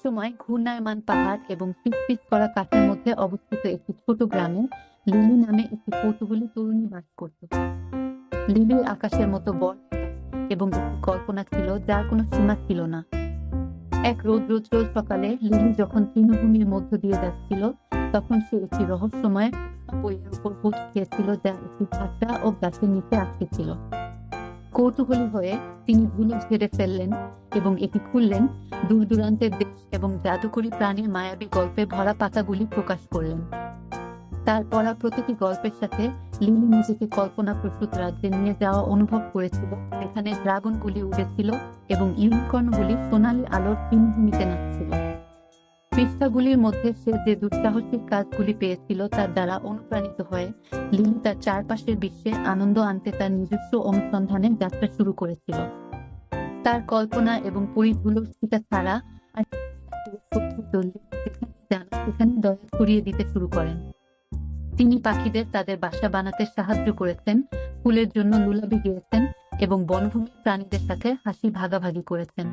সময় ঘূর্ণায়মান পাহাড় এবং ফিসফিস করা কাঠের মধ্যে অবস্থিত একটি ছোট গ্রামে লিলি নামে একটি কৌতূহলী তরুণী বাস করত। লিলির আকাশের মতো বড় এবং একটি কল্পনা ছিল যার কোনো সীমা ছিল না। এক রোজ সকালে লিলি যখন তৃণভূমির মধ্য দিয়ে যাচ্ছিল, তখন সে একটি রহস্যময় বইয়ের উপর হোঁচ খেয়েছিল যা একটি ঝাঁকড়া ও গাছের নিচে আটকে ছিল। কৌতূহলী হয়ে তিনি ভুলে ঝেড়ে ফেললেন এবং এটি খুললেন। দূর দূরান্তের দেশ এবং জাদুকরী প্রাণীর মায়াবী গল্পে ভরা পাতাগুলি প্রকাশ করলেন। তার পড়া প্রতিটি গল্পের সাথে লিলি নিজেকে কল্পনা প্রস্তুত রাজ্যে নিয়ে যাওয়া অনুভব করেছিল, যেখানে ড্রাগনগুলি উড়েছিল এবং ইউনিকর্নগুলি সোনালী আলোর তৃণভূমিতে নাচছিল। পৃষ্ঠাগুলির মধ্যে সে যে দুঃসাহসিক কাজগুলি পেয়েছিল তার দ্বারা অনুপ্রাণিত হয়ে লিলি তার চারপাশের বিশ্বে আনন্দ আনতে তার নিজস্ব অনুসন্ধানে যাত্রা শুরু করেছিল। তার কল্পনা এবং পরিধুলোর ছিটা ছাড়া আর সেখানে দয়া ছড়িয়ে দিতে শুরু করেন। তিনি পাখিদের তাদের বাসা বানাতে সাহায্য করেছেন, ফুলের জন্য লুলাবি গেয়েছেন এবং বনভূমির প্রাণীদের সাথে হাসি ভাগাভাগি করেছেন।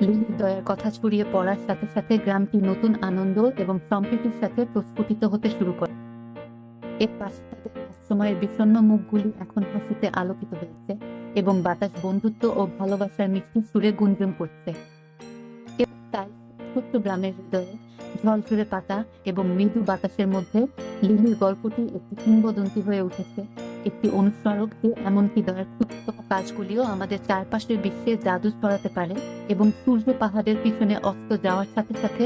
লিলির দয়ার কথা ছড়িয়ে পড়ার সাথে সাথে গ্রামটি নতুন আনন্দ এবং সম্প্রীতির সাথে প্রস্ফুটিত হতে শুরু করে। এর পাশে তাদের সময়ের বিষণ্ণ মুখগুলি এখন হাসিতে আলোকিত হয়েছে এবং বাতাস বন্ধুত্ব ও ভালোবাসার মিষ্টি সুরে গুঞ্জন করছে। তাই ছোট্ট গ্রামের হৃদয়ে ঝলঝরে পাতা এবং মৃদু বাতাসের মধ্যে লিলির গল্পটি একটি কিংবদন্তি হয়ে উঠেছে, একটি অনুস্মারক যে এমনকি দয়ার ক্ষুদ্রতম কাজগুলিও আমাদের চারপাশের বিশ্বে জাদু ছড়াতে পারে এবং সূর্য পাহাড়ের পিছনে অস্ত যাওয়ার সাথে সাথে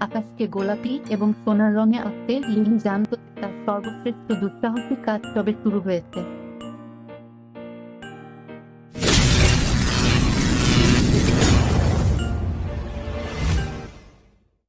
আকাশকে গোলাপি এবং সোনার রঙে আঁকতে লিলি জানত তার সর্বশ্রেষ্ঠ দুঃসাহসিক কাজ তবে শুরু হয়েছে।